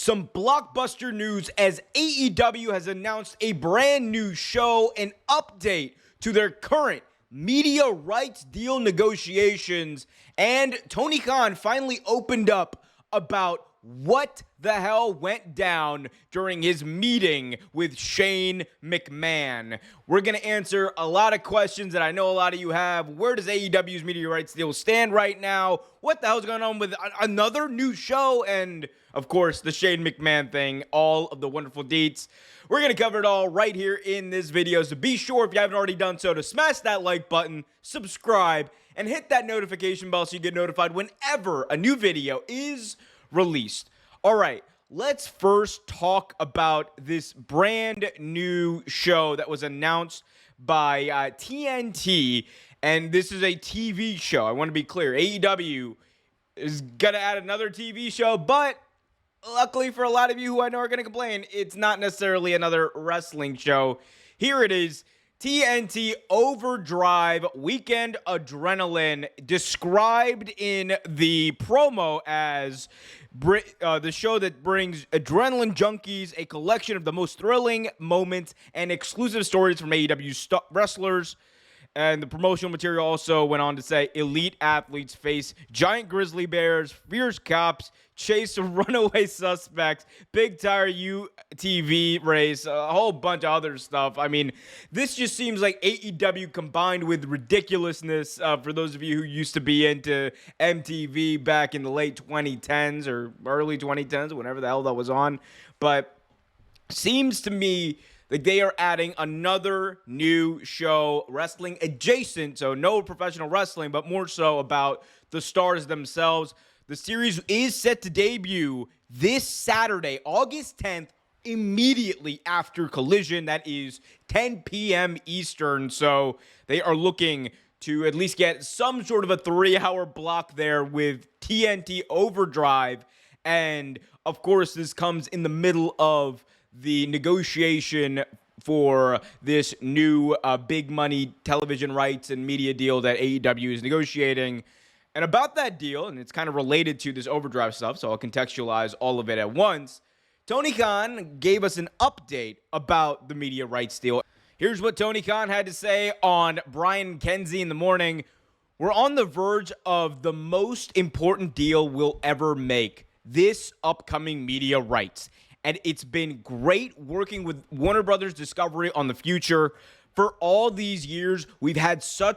Some blockbuster news as AEW has announced a brand new show, an update to their current media rights deal negotiations, and Tony Khan finally opened up about what the hell went down during his meeting with Shane McMahon. We're going to answer a lot of questions that I know a lot of you have. Where does AEW's media rights deal stand right now? What the hell's going on with another new show? And, of course, the Shane McMahon thing, all of the wonderful deets. We're going to cover it all right here in this video, so be sure, if you haven't already done so, to smash that like button, subscribe, and hit that notification bell so you get notified whenever a new video is released. All right, let's first talk about this brand new show that was announced by TNT, and this is a TV show. I want to be clear, AEW is going to add another TV show, but luckily for a lot of you who I know are going to complain, it's not necessarily another wrestling show. Here it is. TNT Overdrive Weekend Adrenaline, described in the promo as the show that brings adrenaline junkies a collection of the most thrilling moments and exclusive stories from AEW wrestlers. And the promotional material also went on to say elite athletes face giant grizzly bears, fierce cops, chase runaway suspects, big tire UTV race, a whole bunch of other stuff. I mean, this just seems like AEW combined with ridiculousness for those of you who used to be into MTV back in the late 2010s or early 2010s, whenever the hell that was on. But seems to me like they are adding another new show, wrestling adjacent, so no professional wrestling, but more so about the stars themselves. The series is set to debut this Saturday, August 10th, immediately after Collision. That is 10 p.m. Eastern, so they are looking to at least get some sort of a 3-hour block there with TNT Overdrive. And, of course, this comes in the middle of the negotiation for this new big money television rights and media deal that AEW is negotiating. And about that deal, and it's kind of related to this Overdrive stuff, so I'll contextualize all of it at once. Tony Khan gave us an update about the media rights deal. Here's what Tony Khan had to say on Brian Kenzie in the morning. We're on the verge of the most important deal we'll ever make, this upcoming media rights. And it's been great working with Warner Brothers Discovery on the future. For all these years, we've had so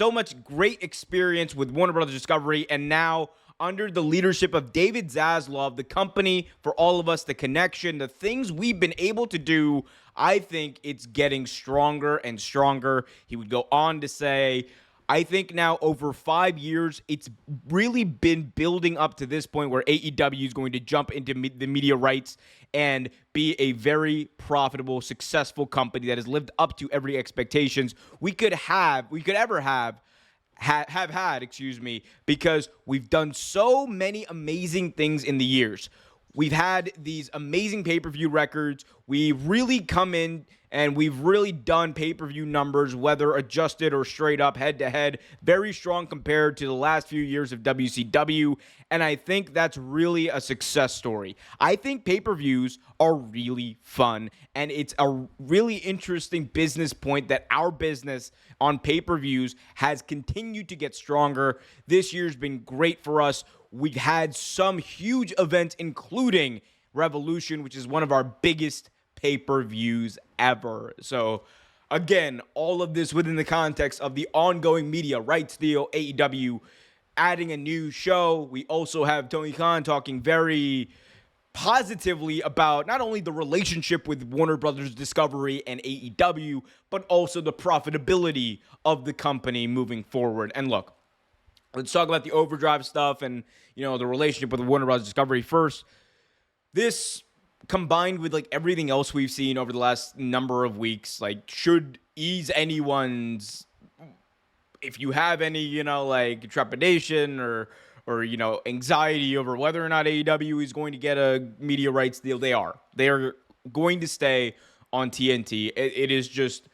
much great experience with Warner Brothers Discovery, and now under the leadership of David Zaslav, the company for all of us, the connection, the things we've been able to do, I think it's getting stronger and stronger. He would go on to say, I think now over 5 years, it's really been building up to this point where AEW is going to jump into the media rights and be a very profitable, successful company that has lived up to every expectations we could ever have had, because we've done so many amazing things in the years. We've had these amazing pay-per-view records. We've really come in and we've really done pay-per-view numbers, whether adjusted or straight up, head-to-head, very strong compared to the last few years of WCW, and I think that's really a success story. I think pay-per-views are really fun, and it's a really interesting business point that our business on pay-per-views has continued to get stronger. This year's been great for us. We've had some huge events, including Revolution, which is one of our biggest pay-per-views ever. So, again, all of this within the context of the ongoing media rights deal, AEW adding a new show. We also have Tony Khan talking very positively about not only the relationship with Warner Brothers Discovery and AEW, but also the profitability of the company moving forward. And look, let's talk about the Overdrive stuff and, the relationship with Warner Bros. Discovery first. This, combined with, everything else we've seen over the last number of weeks, should ease anyone's, if you have any, trepidation or anxiety over whether or not AEW is going to get a media rights deal. They are going to stay on TNT. It is just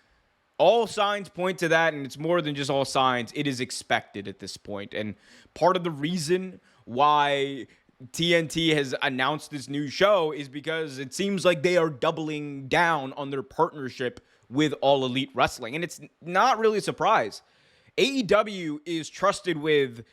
all signs point to that, and it's more than just all signs. It is expected at this point. And part of the reason why TNT has announced this new show is because it seems like they are doubling down on their partnership with All Elite Wrestling. And it's not really a surprise. AEW is trusted with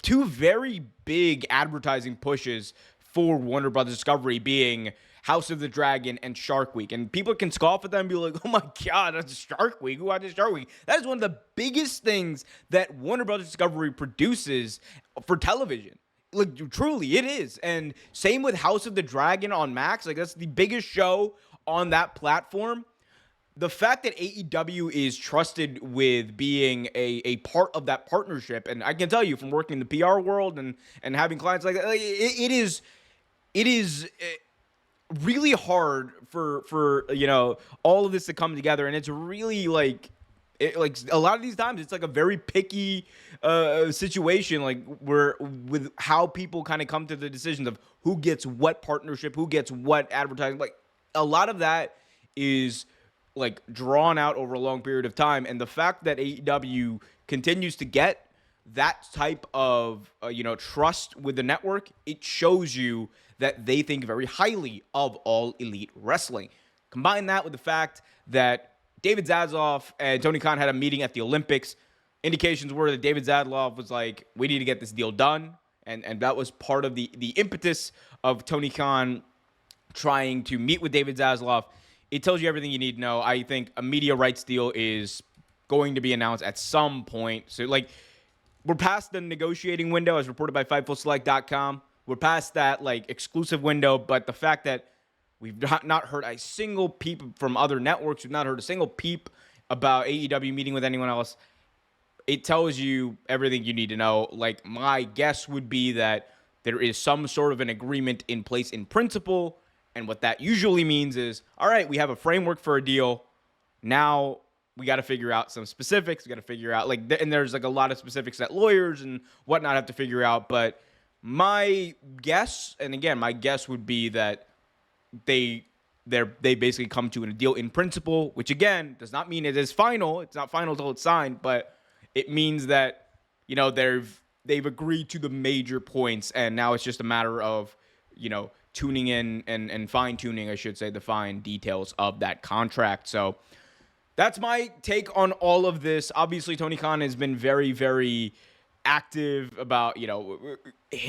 two very big advertising pushes for Warner Brothers Discovery, being House of the Dragon and Shark Week. And people can scoff at them and be like, oh my God, that's Shark Week. Who watches Shark Week? That is one of the biggest things that Warner Brothers Discovery produces for television. Like, truly, it is. And same with House of the Dragon on Max. Like, that's the biggest show on that platform. The fact that AEW is trusted with being a part of that partnership, and I can tell you from working in the PR world and having clients like that, it is really hard for all of this to come together, and it's really like a lot of these times it's like a very picky situation, like where with how people kind of come to the decisions of who gets what partnership, who gets what advertising. Like, a lot of that is like drawn out over a long period of time, and the fact that AEW continues to get that type of trust with the network, it shows you that they think very highly of All Elite Wrestling. Combine that with the fact that David Zaslav and Tony Khan had a meeting at the Olympics. Indications were that David Zaslav was like, we need to get this deal done, and that was part of the impetus of Tony Khan trying to meet with David Zaslav. It tells you everything you need to know. I think a media rights deal is going to be announced at some point. So, like, we're past the negotiating window, as reported by FightfulSelect.com. We're past that, like, exclusive window. But the fact that we've not heard a single peep from other networks, we've not heard a single peep about AEW meeting with anyone else, it tells you everything you need to know. Like, my guess would be that there is some sort of an agreement in place in principle. And what that usually means is, all right, we have a framework for a deal. Now we got to figure out some specifics. We got to figure out, like, and there's like a lot of specifics that lawyers and whatnot have to figure out. But my guess, and again, my guess would be that they basically come to a deal in principle, which again does not mean it is final. It's not final until it's signed, but it means that they've agreed to the major points, and now it's just a matter of tuning in and fine-tuning, I should say, the fine details of that contract. So that's my take on all of this. Obviously, Tony Khan has been very, very active about,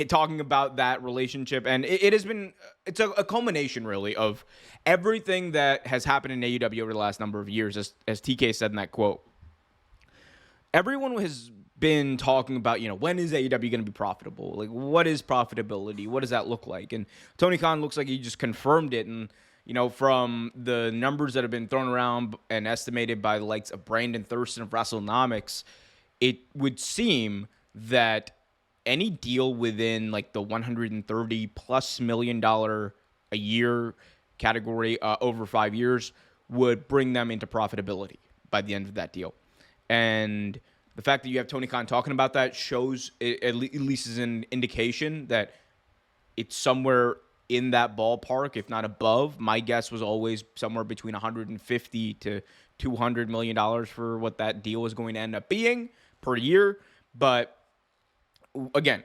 talking about that relationship. And it's a culmination, really, of everything that has happened in AEW over the last number of years, as TK said in that quote. Everyone has been talking about, when is AEW going to be profitable? Like, what is profitability? What does that look like? And Tony Khan looks like he just confirmed it. And, from the numbers that have been thrown around and estimated by the likes of Brandon Thurston of WrestleNomics, it would seem that any deal within like the $130+ million a year category over 5 years would bring them into profitability by the end of that deal. And the fact that you have Tony Khan talking about that shows, at least is an indication that it's somewhere in that ballpark, if not above. My guess was always somewhere between $150 to $200 million for what that deal is going to end up being per year. But again,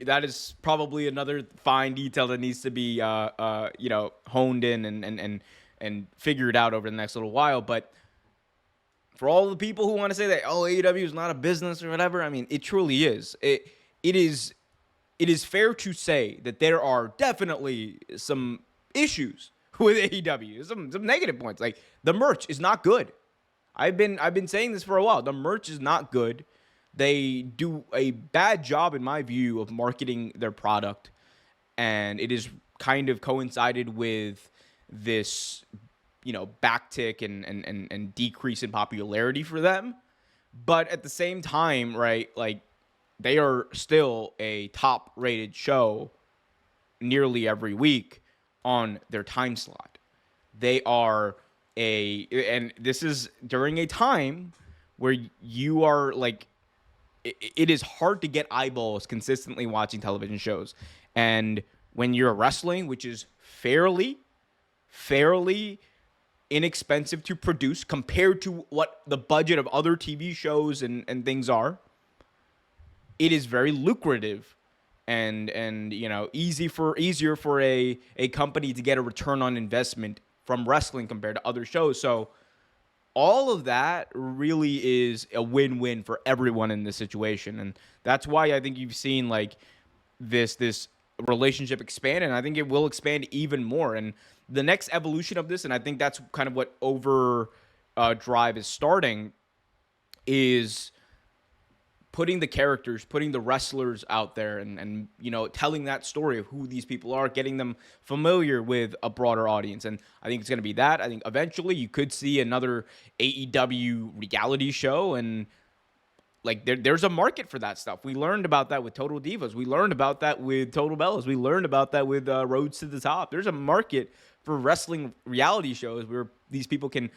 that is probably another fine detail that needs to be honed in and figured out over the next little while. But for all the people who want to say that, AEW is not a business or whatever, I mean, it truly is. It is fair to say that there are definitely some issues with AEW, some negative points. Like, the merch is not good. I've been saying this for a while. The merch is not good. They do a bad job, in my view, of marketing their product, and it is kind of coincided with this backtick and decrease in popularity for them. But at the same time, right, like, they are still a top-rated show nearly every week on their time slot. They are and this is during a time where you are, like, it is hard to get eyeballs consistently watching television shows. And when you're wrestling, which is fairly inexpensive to produce compared to what the budget of other TV shows and things are, it is very lucrative and easier for a company to get a return on investment from wrestling compared to other shows. So all of that really is a win-win for everyone in this situation. And that's why I think you've seen like this relationship expand, and I think it will expand even more. And the next evolution of this, and I think that's kind of what Overdrive is starting, is putting the characters, putting the wrestlers out there and telling that story of who these people are, getting them familiar with a broader audience. And I think it's going to be that. I think eventually you could see another AEW reality show, and like there's a market for that stuff. We learned about that with Total Divas. We learned about that with Total Bellas. We learned about that with Roads to the Top. There's a market for wrestling reality shows where these people can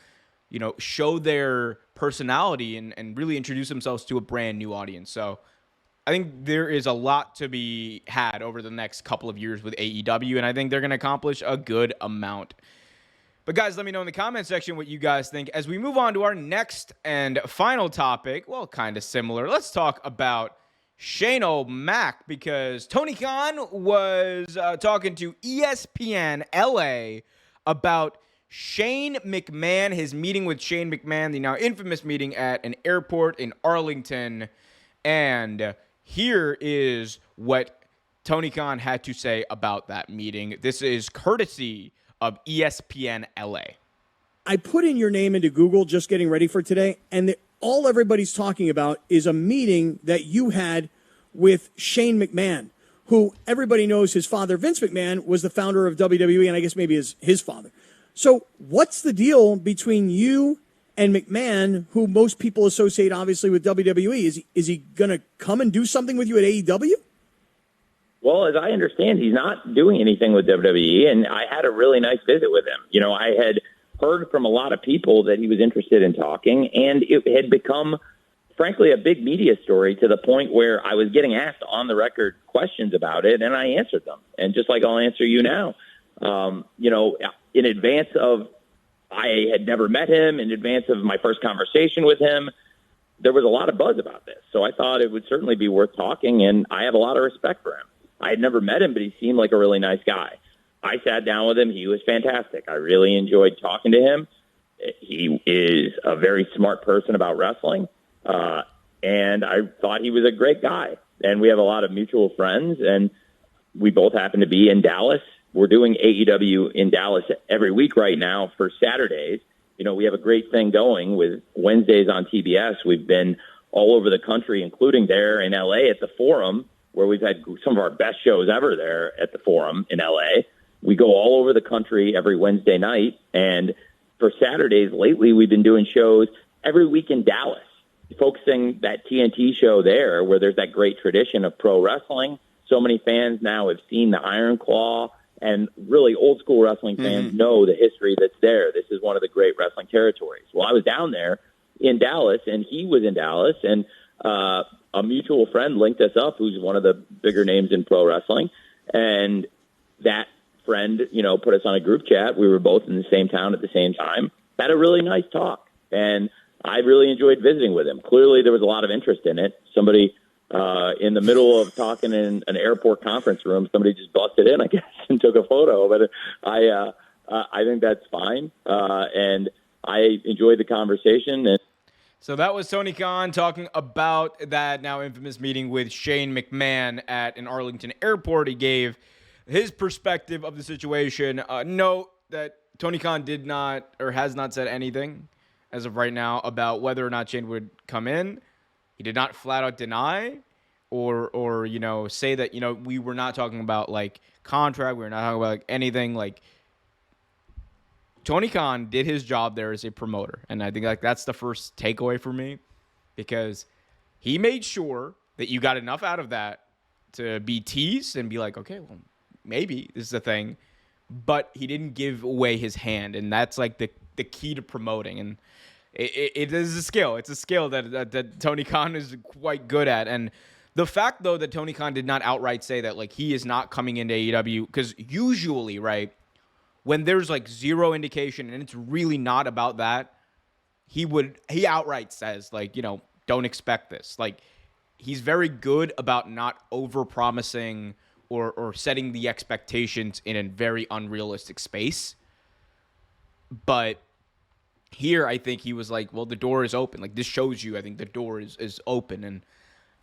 show their personality and really introduce themselves to a brand new audience. So I think there is a lot to be had over the next couple of years with AEW, and I think they're going to accomplish a good amount. But guys, let me know in the comment section what you guys think. As we move on to our next and final topic, well, kind of similar. Let's talk about Shane O'Mac, because Tony Khan was talking to ESPN LA about Shane McMahon, his meeting with Shane McMahon, the now infamous meeting at an airport in Arlington. And here is what Tony Khan had to say about that meeting. This is courtesy of ESPN LA. I put in your name into Google just getting ready for today, and all everybody's talking about is a meeting that you had with Shane McMahon, who everybody knows his father, Vince McMahon, was the founder of WWE, and I guess maybe his father. So what's the deal between you and McMahon, who most people associate obviously with WWE? Is he going to come and do something with you at AEW? Well, as I understand, he's not doing anything with WWE, and I had a really nice visit with him. I had heard from a lot of people that he was interested in talking, and it had become, frankly, a big media story to the point where I was getting asked on the record questions about it, and I answered them. And just like I'll answer you now, in advance of, I had never met him, in advance of my first conversation with him, there was a lot of buzz about this. So I thought it would certainly be worth talking, and I have a lot of respect for him. I had never met him, but he seemed like a really nice guy. I sat down with him. He was fantastic. I really enjoyed talking to him. He is a very smart person about wrestling, and I thought he was a great guy. And we have a lot of mutual friends, and we both happen to be in Dallas. We're doing AEW in Dallas every week right now for Saturdays. We have a great thing going with Wednesdays on TBS. We've been all over the country, including there in LA at the Forum, where we've had some of our best shows ever there at the Forum in LA. We go all over the country every Wednesday night. And for Saturdays lately, we've been doing shows every week in Dallas, focusing that TNT show there where there's that great tradition of pro wrestling. So many fans now have seen the Iron Claw, and really old school wrestling fans know the history that's there. This is one of the great wrestling territories. Well, I was down there in Dallas, and he was in Dallas, and a mutual friend linked us up who's one of the bigger names in pro wrestling. And that friend, put us on a group chat. We were both in the same town at the same time. Had a really nice talk, and I really enjoyed visiting with him. Clearly, there was a lot of interest in it. Somebody in the middle of talking in an airport conference room, somebody just busted in, I guess, and took a photo. But I think that's fine, and I enjoyed the conversation. And so that was Tony Khan talking about that now infamous meeting with Shane McMahon at an Arlington airport. He gave his perspective of the situation. Note that Tony Khan did not or has not said anything as of right now about whether or not Shane would come in. He did not flat out deny or say that, we were not talking about like contract. We were not talking about like anything. Like Tony Khan did his job there as a promoter. And I think like that's the first takeaway for me, because he made sure that you got enough out of that to be teased and be like, okay, well, maybe this is a thing. But he didn't give away his hand. And that's like the key to promoting. And it is a skill. It's a skill that Tony Khan is quite good at. And the fact, though, that Tony Khan did not outright say that like he is not coming into AEW, because usually, right, when there's like zero indication and it's really not about that, he outright says like, don't expect this. Like he's very good about not over-promising or setting the expectations in a very unrealistic space. But here, I think he was like, well, the door is open. Like, this shows you, I think the door is open. And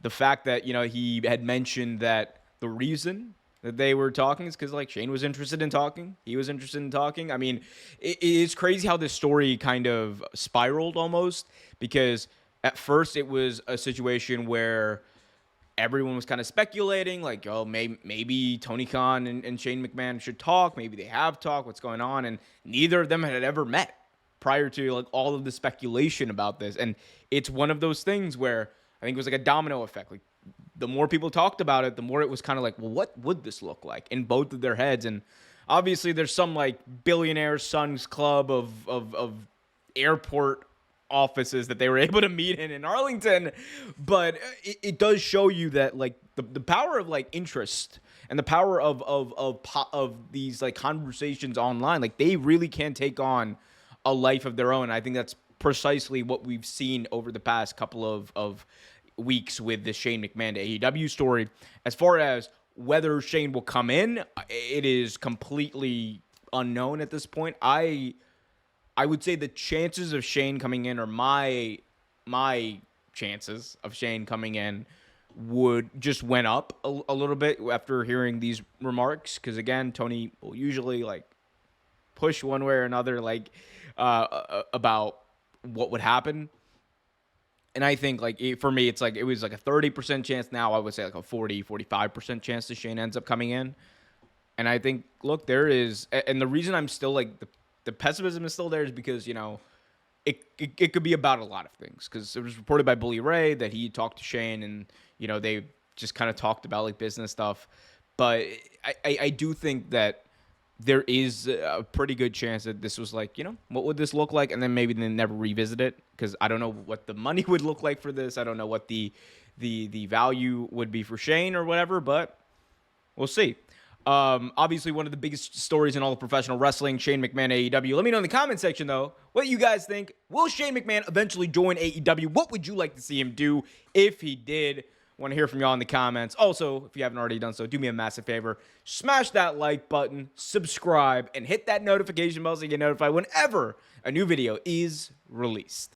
the fact that, he had mentioned that the reason that they were talking is because, like, Shane was interested in talking. He was interested in talking. I mean, it is crazy how this story kind of spiraled almost, because at first it was a situation where everyone was kind of speculating, like, oh, maybe Tony Khan and Shane McMahon should talk. Maybe they have talked. What's going on? And neither of them had ever met prior to, like, all of the speculation about this. And it's one of those things where I think it was like a domino effect. Like, the more people talked about it, the more it was kind of like, well, what would this look like in both of their heads? And obviously there's some, like, billionaire sons club of airport offices that they were able to meet in Arlington, but it does show you that, like, the power of, like, interest and the power of these, like, conversations online, like, they really can take on a life of their own. I think that's precisely what we've seen over the past couple of weeks with the Shane McMahon to AEW story. As far as whether Shane will come in, it is completely unknown at this point. I would say the chances of Shane coming in, or my chances of Shane coming in, would just went up a little bit after hearing these remarks. Because again, Tony will usually, like, push one way or another, like, about what would happen. And I think, like, for me, it's like, it was like a 30% chance. Now I would say like a 45% chance that Shane ends up coming in. And I think, look, there is, and the reason I'm still, like, the pessimism is still there is because, it could be about a lot of things. Because it was reported by Bully Ray that he talked to Shane, and, they just kind of talked about, like, business stuff. But I do think that there is a pretty good chance that this was like, what would this look like? And then maybe they never revisit it, because I don't know what the money would look like for this. I don't know what the value would be for Shane or whatever, but we'll see. Obviously, one of the biggest stories in all of professional wrestling, Shane McMahon, AEW. Let me know in the comment section, though, what you guys think. Will Shane McMahon eventually join AEW? What would you like to see him do if he did? Want to hear from y'all in the comments. Also, if you haven't already done so, do me a massive favor. Smash that like button, subscribe, and hit that notification bell so you get notified whenever a new video is released.